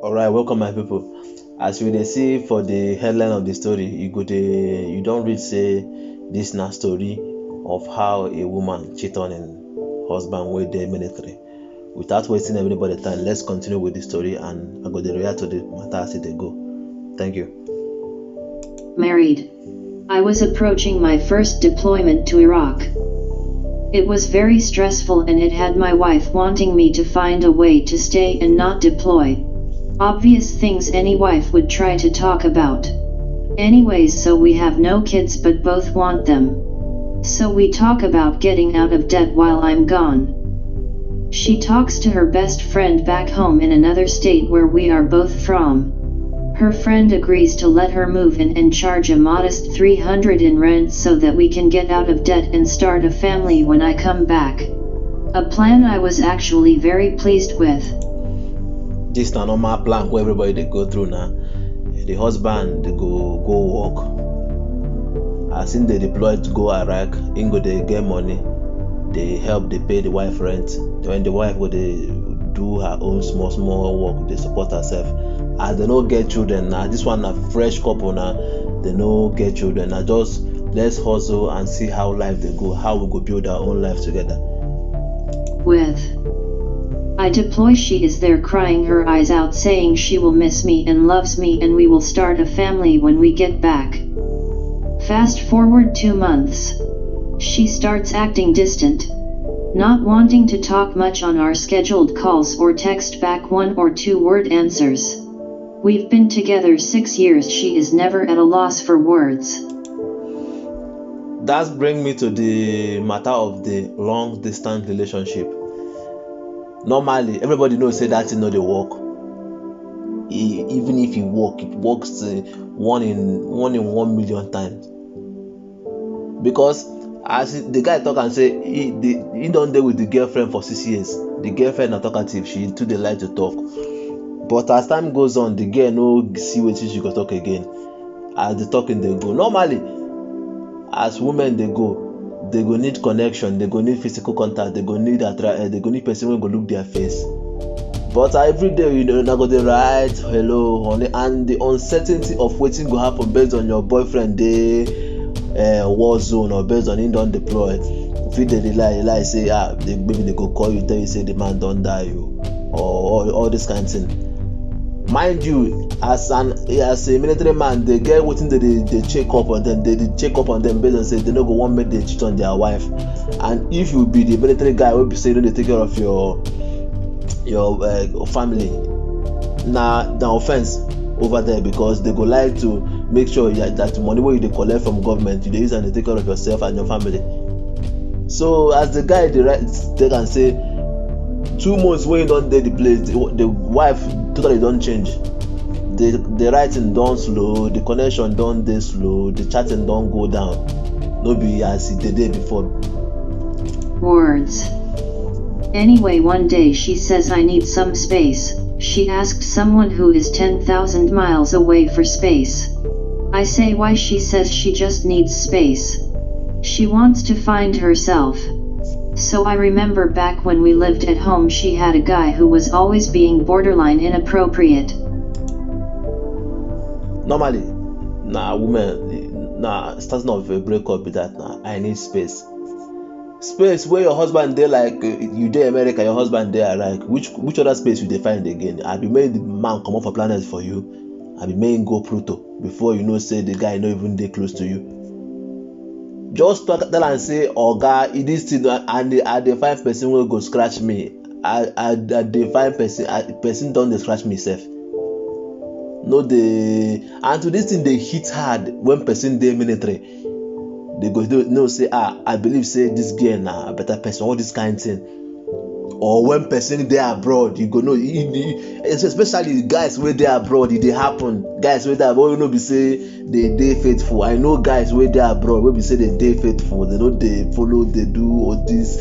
Alright, welcome my people. As we dey see for the headline of the story, you don't read say this na story of how a woman cheat on im husband wey dey military. Without wasting everybody time, let's continue with the story and I go dey react to the matter as e dey go. Thank you. Married. I was approaching my first deployment to Iraq. It was very stressful and it had my wife wanting me to find a way to stay and not deploy. Obvious things any wife would try to talk about. Anyways, so we have no kids but both want them. So we talk about getting out of debt while I'm gone. She talks to her best friend back home in another state where we are both from. Her friend agrees to let her move in and charge a modest $300 in rent so that we can get out of debt and start a family when I come back. A plan I was actually very pleased with. This na normal plan wey everybody dey go through now. The husband dey go work. As im dey deploy to go Iraq, im go dey get money, dey help dey pay the wife rent. When the wife go dey do her own small work, dey support herself. As they no get children now, this one na fresh couple now, they no get children now. Just let's hustle and see how life dey go, how we go build our own life together. I deploy, she is there crying her eyes out saying she will miss me and loves me and we will start a family when we get back. Fast forward 2 months. She starts acting distant, not wanting to talk much on our scheduled calls or text back 1 or 2 word answers. We've been together 6 years, she is never at a loss for words. That brings me to the matter of the long distance relationship. Normally, everybody knows say that thing no dey work. Even if it works 1 in 1 million times. Because as the guy talk and say he don dey with the girlfriend for 6 years. The girlfriend na talkative, she too dey like to talk. But as time goes on, the girl no see wetin she go talk again. As the talking dey go, normally as women dey go need connection, they go need physical contact, they go need person wey go look their face. But every day una go dey write hello honey, and the uncertainty of wetin go happen based on your boyfriend dey war zone or based on him don deploy, fit dey lie say maybe they go call you tell you say the man don die or all this kind of thing. Mind you, as a military man, they get wetin they check up on them. They check up on them based on say they no go want make they cheat on their wife. And if you be the military guy wey be say you no dey take care of your family, na offense over there, because they go like to make sure that the money wey you dey collect from government you dey use and dey take care of yourself and your family. So as the guy dey take and say 2 months wey he don dey the place, the wife totally don change. The writing don slow, the connection don dey slow, the chatting don go down. No be as e dey before. Words. Anyway, one day she says I need some space. She asked someone who is 10,000 miles away for space. I say why? She says she just needs space. She wants to find herself. So I remember back when we lived at home, she had a guy who was always being borderline inappropriate. Normally, women, starting off a breakup with that I need space. Space where your husband dey like you dey America, your husband dey Iraq. Which other space you dey find again? I be make the man come up for planet for you. I be make him go Pluto before you know say the guy no even dey close to you. Just tell and say oga, this thing and I dey find person wey go scratch me. I dey find person don dey scratch me sef. No dey, and to this thing dey hit hard when person dey military. They go know say I believe say this girl na a better person, all this kind thing. Or when person dey abroad, you go know, especially guys wey dey abroad, e dey happen. Guys wey dey abroad no be say they dey faithful. I know guys wey dey abroad wey be say they dey faithful, they no dey follow, they do all this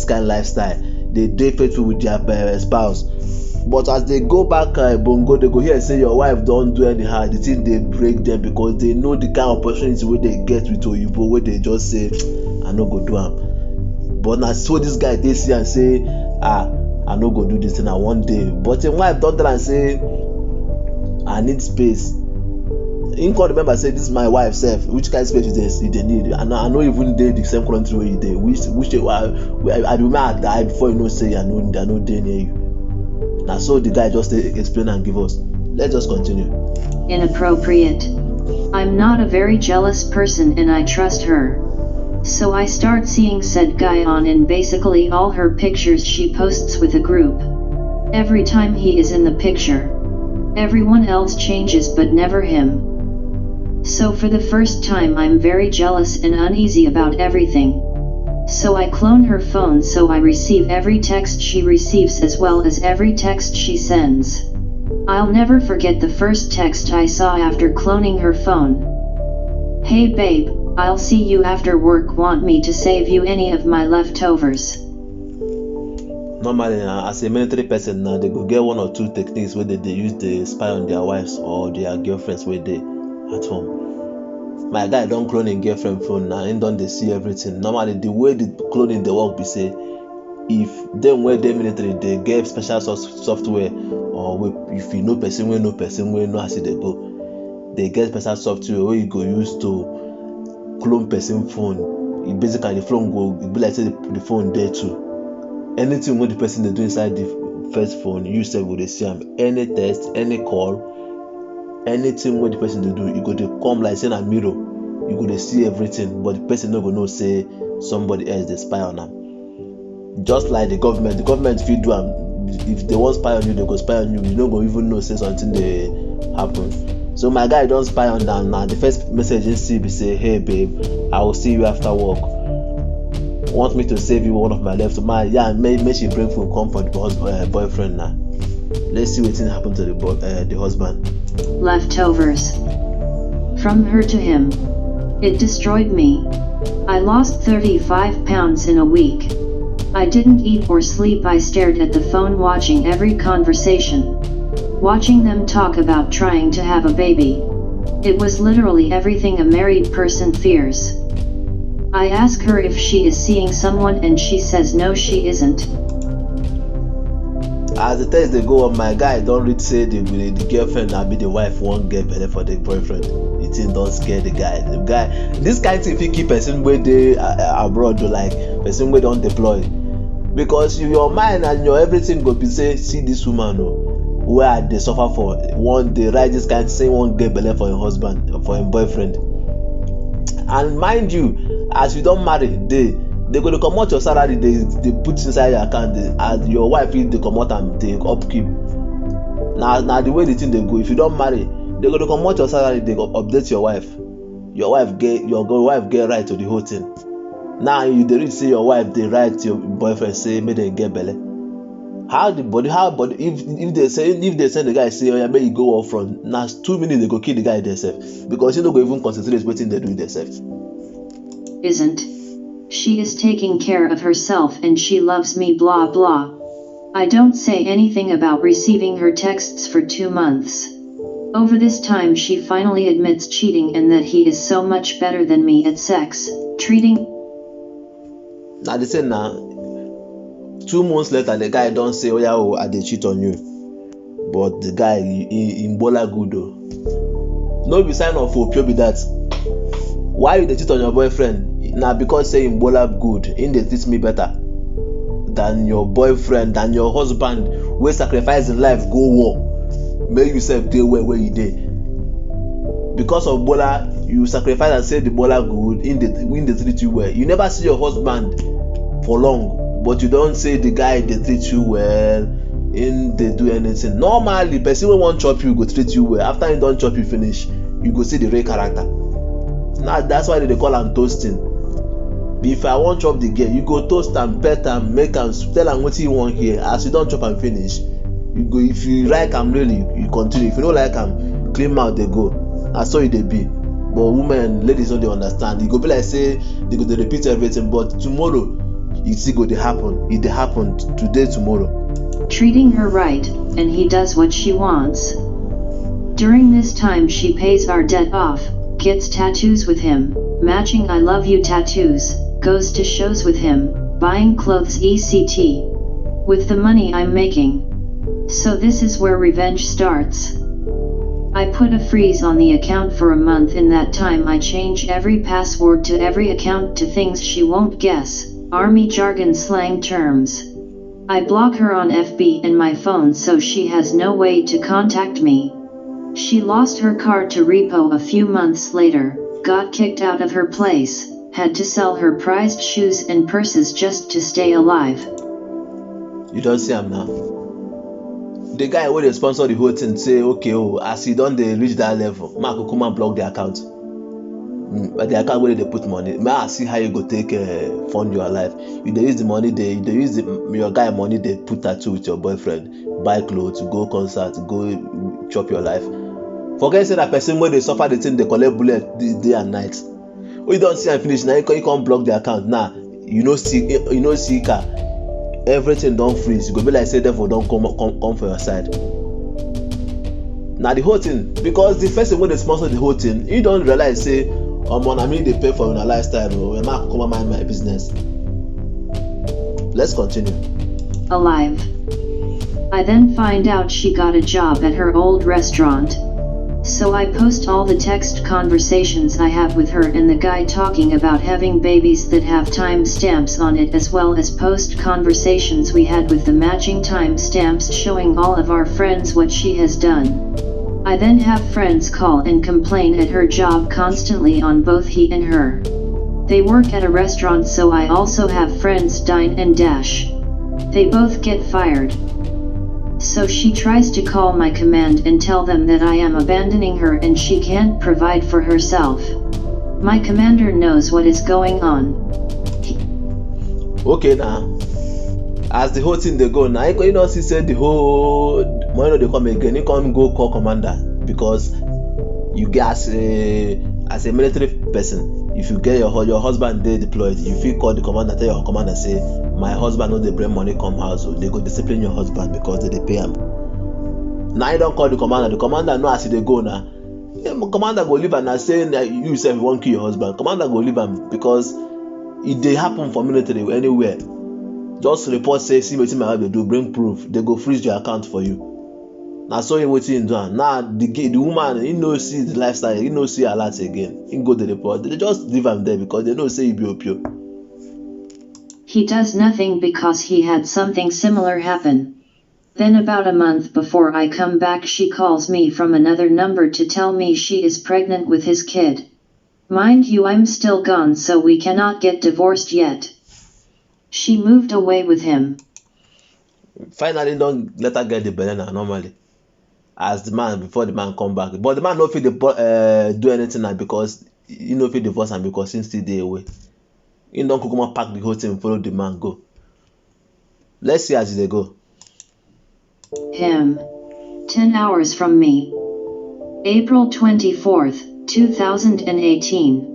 kind of lifestyle. They dey faithful with their spouse. But as they go back bongo, they go hear say your wife don do anyhow. The thing dey break them because they know the kind of opportunity wey they get with oyibo, wey they just say I no go do am. But na so this guy dey see and say I no go do this thing na one day. But him wife don tell am say I need space. Him come remember say this is my wife sef, which kind space you dey need? I no even dey the same country wey you dey. Which I be mad die before you know say I no dey near you. Na so the guy just explain and give us. Let's just continue. Inappropriate. I'm not a very jealous person and I trust her. So I start seeing said guy on in basically all her pictures she posts with a group. Every time he is in the picture, everyone else changes but never him. So for the first time I'm very jealous and uneasy about everything. So I clone her phone so I receive every text she receives as well as every text she sends. I'll never forget the first text I saw after cloning her phone. Hey babe, I'll see you after work. Want me to save you any of my leftovers? Normally as a military person now, they go get one or two techniques where they use the spy on their wives or their girlfriends where they at home. My guy don't clone him girlfriend phone now, and don't they see everything. Normally the way the cloning the work be say, if them where they military they get special software, or if you know person we know how they go, they get special software where you go use to clone person phone. It basically the phone go, it be like say the phone there too. Anything what the person they do inside the first phone, you say go they see them. Any text, any call, anything what the person they do, you go to come like saying a mirror. You go to see everything, but the person not gonna know say somebody else they spy on them. Just like the government feed do them. If they want spy on you, they go spy on you. You don't go even know say something they happen. So my guy don't spy on them now. The first message you see be say, hey babe, I will see you after work. Want me to save you one of my left? Make she bring food come for the boyfriend now. Let's see what thing happen to the husband. Leftovers. From her to him. It destroyed me. I lost 35 pounds in a week. I didn't eat or sleep. I stared at the phone watching every conversation. Watching them talk about trying to have a baby. It was literally everything a married person fears. I ask her if she is seeing someone and she says no she isn't. As the text they go up, my guy don't read say the girlfriend and be the wife won't get better for the boyfriend. It thing don't scare the guy. The guy, this kind of thing if you keep person where they abroad or like person where don't deploy. Because your mind and your everything go be say, see this woman where they suffer for one they write this kind of say won't get better for your husband for your boyfriend. And mind you, as you don't marry, they go to comot your salary, they put inside your account, as your wife if they comot and they upkeep. Now the way the thing they go, if you don't marry, they go to comot your salary, they go update your wife. Your wife get right to the whole thing. Now you dey read say your wife dey write your boyfriend say make dem get belle. How if they send the guy say oya make you go up front, na 2 minutes they go kill the guy themselves because he no go even concentrate wetin they do themselves. Isn't. She is taking care of herself and she loves me blah blah. I don't say anything about receiving her texts for 2 months. Over this time she finally admits cheating and that he is so much better than me at sex, treating. Now they say now 2 months later the guy don't say I dey cheat on you. But the guy in bola good though. No be sign of opio be that. Why you dey cheat on your boyfriend? Now because say in bola good, in dey treat me better than your boyfriend, than your husband wey sacrifice his life go war. Make you sef dey where you dey. Because of bola, you sacrifice and say the bola good, in dey treat you well. You never see your husband for long, but you don't say the guy dey treat you well, in dey do anything. Normally, person wey wan chop you go treat you well. After he don chop you finish, you go see the real character. Now that's why they call am toasting. If I wan chop the girl, you go toast am, pet am, make am, tell am wetin you wan hear. As you don chop am finish, you go. If you like am really, you continue. If you no like am, clean mouth dey go. Na so e dey be. But women, ladies no dey understand. E go be like say they go dey repeat everything, but tomorrow e still go dey happen. E dey happen today, tomorrow. Treating her right, and he does what she wants. During this time she pays our debt off, gets tattoos with him, matching I love you tattoos, goes to shows with him, buying clothes etc. with the money I'm making. So this is where revenge starts. put a freeze on the account for a month. In that time I change every password to every account to things she won't guess, army jargon slang terms. I block her on FB and my phone so she has no way to contact me. She lost her car to repo a few months later, got kicked out of her place, had to sell her prized shoes and purses just to stay alive. You don't see him now. The guy wey dey sponsor the whole thing say, okay, as he don dey reach that level, make I come and block the account. But the account where they put money, may I see how you go take fund your life. You dey use the money, they use your guy money, they put tattoo with your boyfriend, buy clothes, go concert, go chop your life. Forget say that person wey dey suffer the thing, they collect bullet day and night. When you don't see am finish, now you can't block the account. Now you know see car, everything don't freeze. You go be like say devil don't come for your side. Now the whole thing, because the person wey dey sponsor the whole thing, you don't realize say, na me dey pay for your lifestyle. Am I come mind my business? Let's continue. Alive. I then find out she got a job at her old restaurant. So I post all the text conversations I have with her and the guy talking about having babies that have time stamps on it, as well as post conversations we had with the matching time stamps showing all of our friends what she has done. I then have friends call and complain at her job constantly on both he and her. They work at a restaurant, so I also have friends dine and dash. They both get fired. So she tries to call my command and tell them that I am abandoning her and she can't provide for herself. My commander knows what is going on. Okay, now as the whole thing they go now, you know, she said the whole money they come again, you can't go call commander, because you get as a military person, if you get your husband they deployed, you feel call the commander, tell your commander say, my husband know they bring money come house, so they go discipline your husband because they pay him. Now you don't call the commander know as they go now. Commander go leave and saying that you yourself won't kill your husband. Commander go leave him, because it they happen for military anywhere. Just report say, see what my wife they do, bring proof, they go freeze your account for you. Now so you waiting doing. Now the woman, he no see the lifestyle, he no see a lot again. He go to the report. They just leave him there because they know say he be opio. He does nothing because he had something similar happen. Then about a month before I come back, she calls me from another number to tell me she is pregnant with his kid. Mind you, I'm still gone, so we cannot get divorced yet. She moved away with him. Finally, don't let her get the banana normally. As the man, before the man come back. But the man no fit do anything now, because he no fit divorce am, because he still dey away. He don't come pack the whole thing, follow the man go. Let's see as they go. Him. 10 hours from me. April 24th, 2018.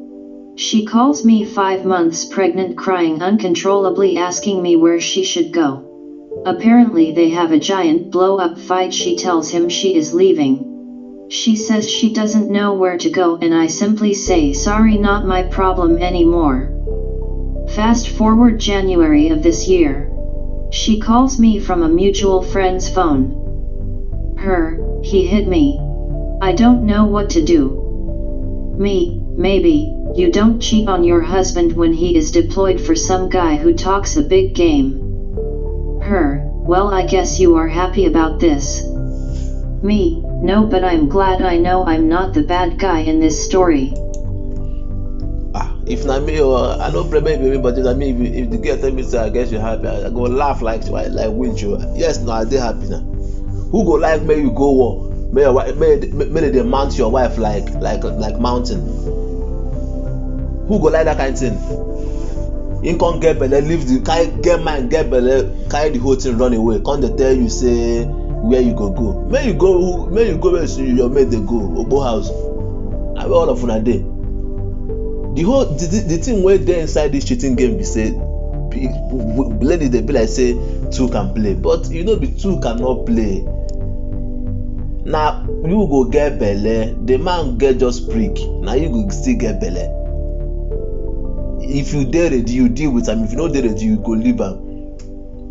She calls me 5 months pregnant, crying uncontrollably, asking me where she should go. Apparently they have a giant blow-up fight. She tells him she is leaving. She says she doesn't know where to go, and I simply say, sorry, not my problem anymore. Fast forward January of this year. She calls me from a mutual friend's phone. He hit me. I don't know what to do. Me, maybe, you don't cheat on your husband when he is deployed for some guy who talks a big game. Well, I guess you are happy about this. Me, no, but I'm glad I know I'm not the bad guy in this story. If not me, I don't blame me, but if me, if the girl tell me say I guess you're happy, I go laugh like with you. Yes, no, I dey happy now. Who go like make you go war? May they mount your wife like mountain. Who go like that kind of thing? You can't get belle, leave the get mind, get belle, carry the whole thing, run away. Can't they tell you say where you go? May you go where your mate they go, Obo house. I all of una day. The thing where they inside this cheating game be say, ladies they be like say two can play, but you know the two cannot play. Now you go get belle, the man get just prick. Now you go still get belle. If you dey ready, you deal with him. If you no dey ready, you go leave am.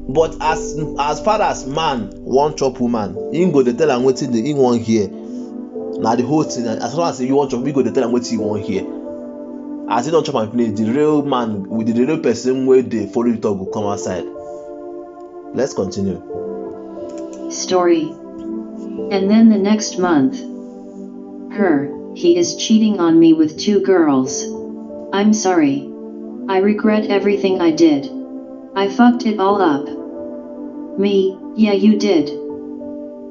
But as far as man wan chop woman, him go dey tell am wetin he wan hear. Now the whole thing, as long as you want to, we go to tell them what you want here. As you don't chop and finish, the real man with the real person where they follow you talk will come outside. Let's continue. Story. And then the next month, he is cheating on me with 2 girls. I'm sorry. I regret everything I did. I fucked it all up. Me, yeah, you did.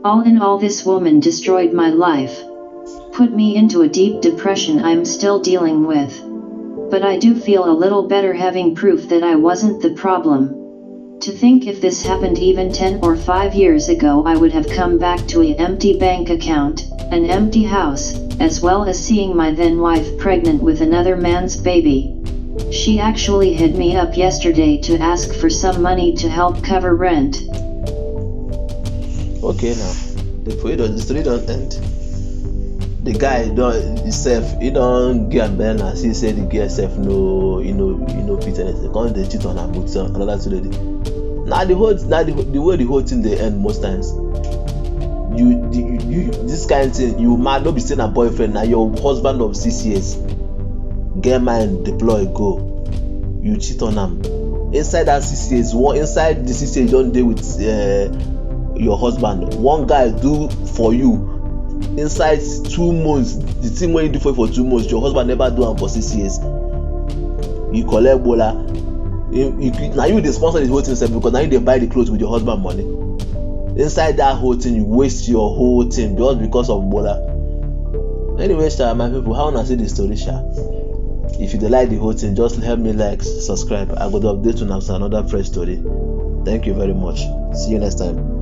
All in all, this woman destroyed my life. Put me into a deep depression I'm still dealing with. But I do feel a little better having proof that I wasn't the problem. To think if this happened even 10 or 5 years ago, I would have come back to an empty bank account, an empty house, as well as seeing my then wife pregnant with another man's baby. She actually hit me up yesterday to ask for some money to help cover rent. Okay, now the story don't end. The guy he don't get bad as he said the girl self no fit anything. Because they cheat on her with another lady. Now the way the whole thing they end most times. You this kind of thing, you might not be saying a boyfriend, now your husband of 6 years. Get mind, deploy, go. You cheat on him. Inside that 6 years, inside the 6 years you don't deal with your husband. One guy do for you inside 2 months. The thing when you do for 2 months, your husband never do am for 6 years. You collect bola. Now you dey sponsor the whole thing sef, because now you dey buy the clothes with your husband money. Inside that whole thing, you waste your whole thing just because of bola. Anyway, my people, how una see the story, sha? If you dey like the whole thing, just help me like, subscribe. I go to update you now with another fresh story. Thank you very much. See you next time.